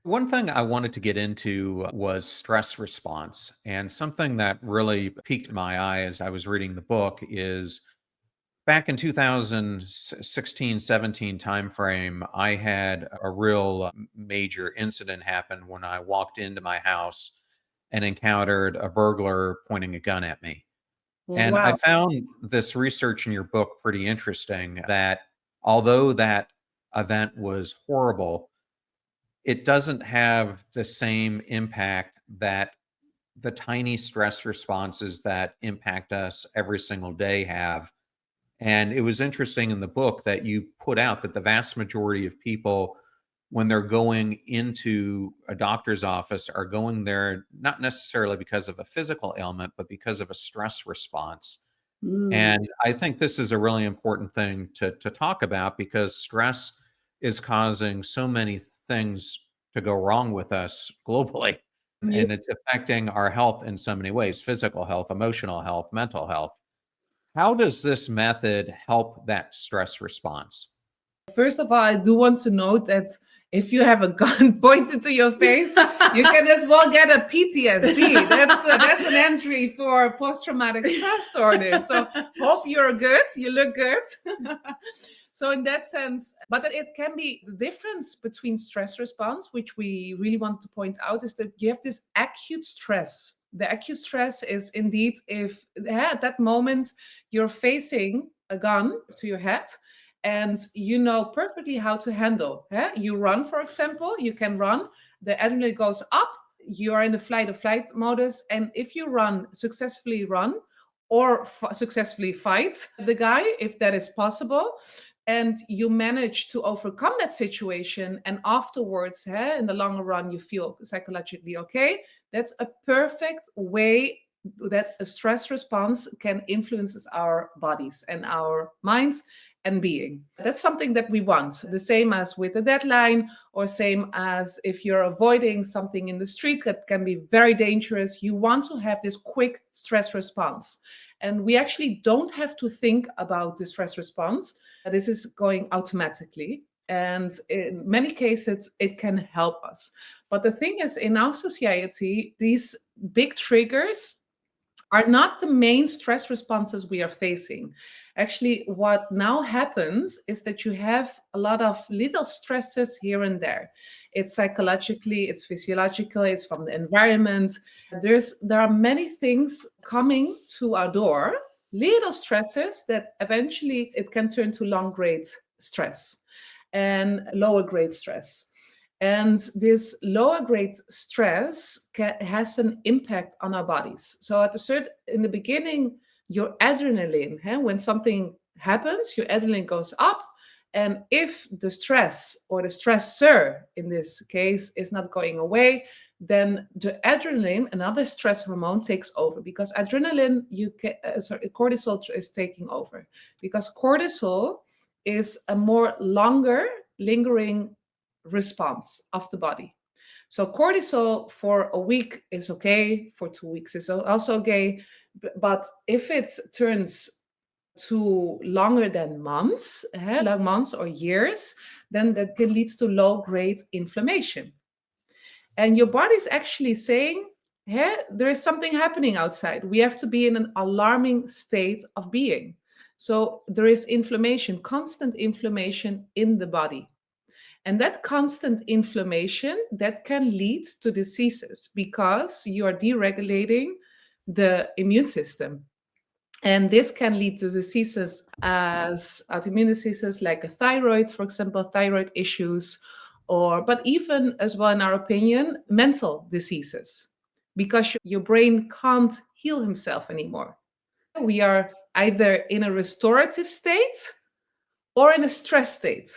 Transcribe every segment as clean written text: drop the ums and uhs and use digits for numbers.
One thing I wanted to get into was stress response. And something that really piqued my eye as I was reading the book is back in 2016, 17 timeframe, I had a real major incident happen when I walked into my house and encountered a burglar pointing a gun at me. And I Wow. found this research in your book pretty interesting that although that event was horrible, it doesn't have the same impact that the tiny stress responses that impact us every single day have. And it was interesting in the book that you put out that the vast majority of people, when they're going into a doctor's office, are going there not necessarily because of a physical ailment, but because of a stress response. Mm. And I think this is a really important thing to talk about because stress is causing so many things to go wrong with us globally. Yeah. And it's affecting our health in so many ways: physical health, emotional health, mental health. How does this method help that stress response? First of all, I do want to note that if you have a gun pointed to your face, you can as well get a PTSD. That's an entry for post-traumatic stress disorder. So hope you're good. You look good. So in that sense, but it can be the difference between stress response, which we really wanted to point out, is that you have this acute stress. The acute stress is indeed if at that moment you're facing a gun to your head and you know perfectly how to handle. You run, for example, you can run, the adrenaline goes up, you are in the flight or flight modus, and if you successfully run, or successfully fight the guy, if that is possible, and you manage to overcome that situation, and afterwards, in the longer run, you feel psychologically okay, that's a perfect way that a stress response can influences our bodies and our minds and being. That's something that we want. The same as with a deadline, or same as if you're avoiding something in the street that can be very dangerous. You want to have this quick stress response. And we actually don't have to think about the stress response. This is going automatically. And in many cases, it can help us. But the thing is, in our society, these big triggers are not the main stress responses we are facing. Actually, what now happens is that you have a lot of little stresses here and there. It's psychologically, it's physiological, it's from the environment. There are many things coming to our door, little stresses that eventually it can turn to long grade stress and lower grade stress. And this lower grade stress has an impact on our bodies. So in the beginning, your adrenaline, when something happens, your adrenaline goes up. And if the stress or the stressor in this case is not going away, then the adrenaline, another stress hormone, takes over, because adrenaline, cortisol is taking over, because cortisol is a more longer lingering response of the body. So cortisol for a week is okay, for 2 weeks is also okay, but if it turns to longer than months, like months or years, then that can lead to low grade inflammation. And your body's actually saying, hey, there is something happening outside. We have to be in an alarming state of being. So there is inflammation, constant inflammation in the body. And that constant inflammation, that can lead to diseases, because you are deregulating the immune system. And this can lead to diseases as autoimmune diseases like a thyroid, for example, thyroid issues, but even as well, in our opinion, mental diseases, because your brain can't heal himself anymore. We are either in a restorative state or in a stress state.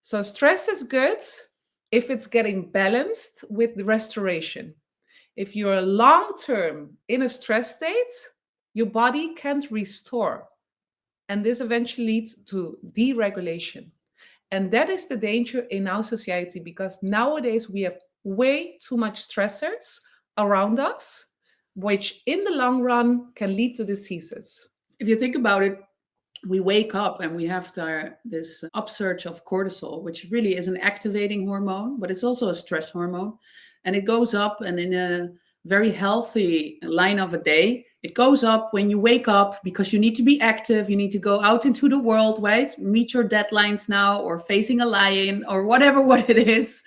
So stress is good if it's getting balanced with the restoration. If you're long term in a stress state, your body can't restore. And this eventually leads to deregulation. And that is the danger in our society, because nowadays we have way too much stressors around us, which in the long run can lead to diseases. If you think about it, we wake up and we have this upsurge of cortisol, which really is an activating hormone, but it's also a stress hormone. And it goes up, and in a very healthy line of a day, it goes up when you wake up because you need to be active. You need to go out into the world, right? Meet your deadlines now, or facing a lion, or whatever what it is.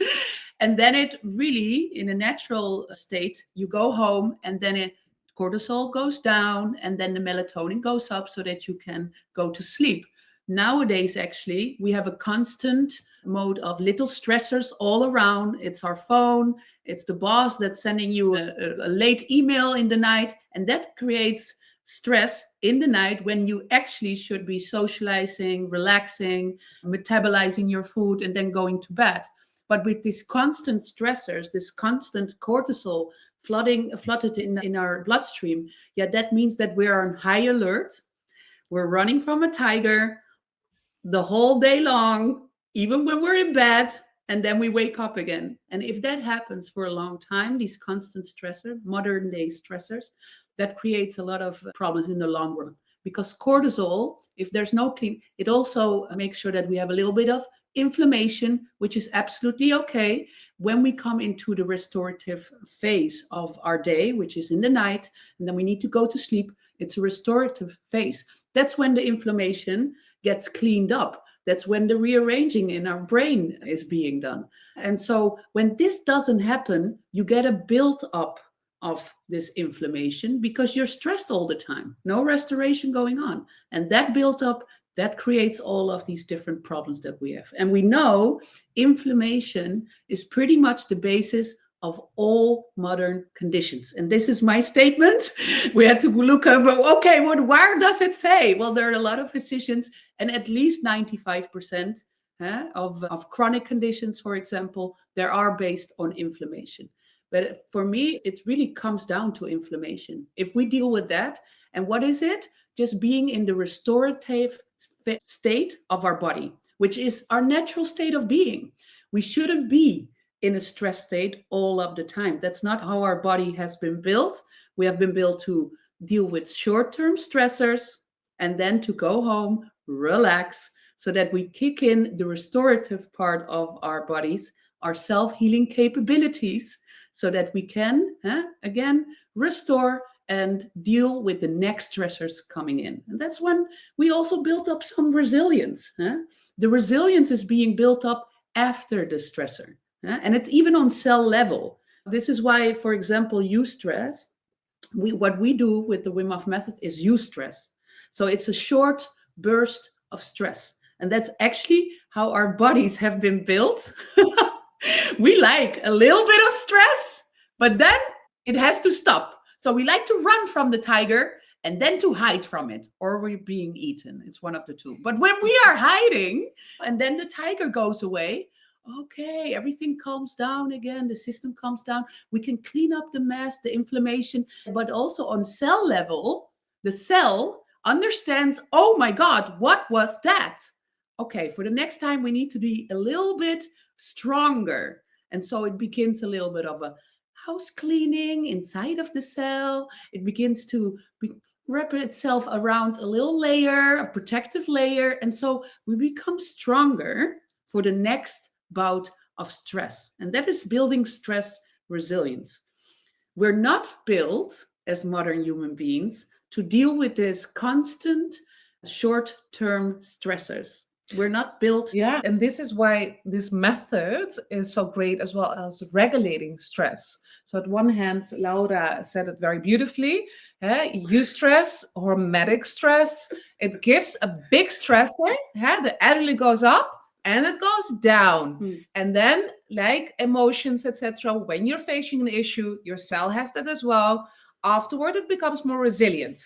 And then it really, in a natural state, you go home, and then cortisol goes down, and then the melatonin goes up so that you can go to sleep. Nowadays, actually, we have a constant mode of little stressors all around. It's our phone, it's the boss that's sending you a late email in the night, and that creates stress in the night when you actually should be socializing, relaxing, metabolizing your food, and then going to bed. But with these constant stressors, this constant cortisol flooded in our bloodstream, yeah, that means that we're on high alert. We're running from a tiger the whole day long, even when we're in bed, and then we wake up again. And if that happens for a long time, these constant stressors, modern day stressors, that creates a lot of problems in the long run. Because cortisol, if there's no clean, it also makes sure that we have a little bit of inflammation, which is absolutely okay when we come into the restorative phase of our day, which is in the night, and then we need to go to sleep. It's a restorative phase. That's when the inflammation gets cleaned up. That's when the rearranging in our brain is being done. And so when this doesn't happen, you get a build up of this inflammation because you're stressed all the time, no restoration going on. And that build up, that creates all of these different problems that we have. And we know inflammation is pretty much the basis of all modern conditions. And this is my statement. We had to look up, okay, where does it say? Well, there are a lot of physicians, and at least 95% of chronic conditions, for example, there are based on inflammation. But for me, it really comes down to inflammation. If we deal with that, and what is it? Just being in the restorative state of our body, which is our natural state of being. We shouldn't be in a stress state all of the time. That's not how our body has been built. We have been built to deal with short-term stressors and then to go home, relax, so that we kick in the restorative part of our bodies, our self-healing capabilities, so that we can, again, restore and deal with the next stressors coming in. And that's when we also build up some resilience. The resilience is being built up after the stressor. And it's even on cell level. This is why, for example, eustress, what we do with the Wim Hof method is eustress. So it's a short burst of stress. And that's actually how our bodies have been built. We like a little bit of stress, but then it has to stop. So we like to run from the tiger and then to hide from it, or we're being eaten. It's one of the two. But when we are hiding and then the tiger goes away, okay, everything calms down again. The system calms down. We can clean up the mess, the inflammation, but also on cell level, the cell understands, oh my God, what was that? Okay, for the next time, we need to be a little bit stronger. And so it begins a little bit of a house cleaning inside of the cell. It begins to wrap itself around a little layer, a protective layer. And so we become stronger for the next bout of stress. And that is building stress resilience. We're not built as modern human beings to deal with this constant short-term stressors. We're not built. Yeah, and this is why this method is so great as well as regulating stress. So at one hand, Laura said it very beautifully. Eustress, hormetic stress, it gives a big stressor. The adrenaline goes up and it goes down. And then like emotions, etc., when you're facing an issue, your cell has that as well. Afterward, it becomes more resilient.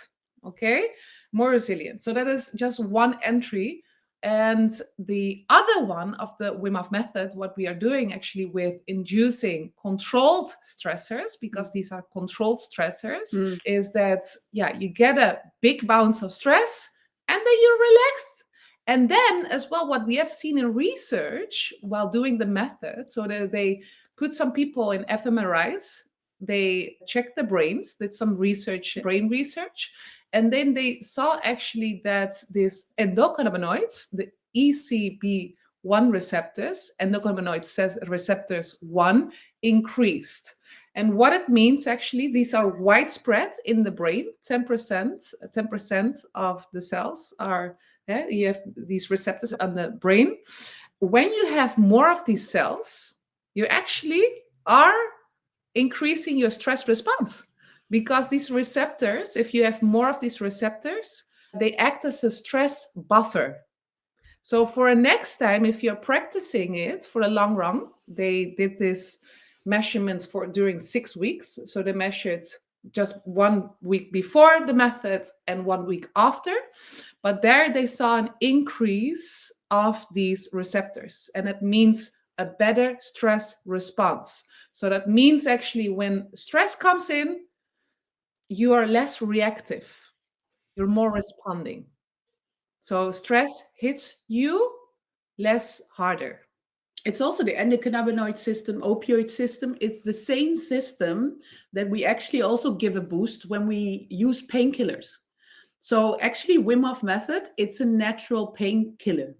Okay, more resilient. So that is just one entry. And the other one of the Wim Hof method, what we are doing actually with inducing controlled stressors, because these are controlled stressors, is that, you get a big bounce of stress and then you're relaxed. And then as well, what we have seen in research while doing the method, so that they put some people in fMRIs, they checked the brains, did some research, brain research, and then they saw actually that this endocannabinoids, the ECB1 receptors, endocannabinoid receptors 1, increased. And what it means, actually, these are widespread in the brain. 10% of the cells are, you have these receptors on the brain. When you have more of these cells, you actually are increasing your stress response, because these receptors, if you have more of these receptors, they act as a stress buffer. So for a next time, if you're practicing it for a long run, they did this measurements for during 6 weeks. So they measured just 1 week before the method and 1 week after. But there they saw an increase of these receptors. And it means a better stress response. So that means actually when stress comes in, you are less reactive. You're more responding. So stress hits you less harder. It's also the endocannabinoid system, opioid system. It's the same system that we actually also give a boost when we use painkillers. So actually, Wim Hof method, it's a natural painkiller.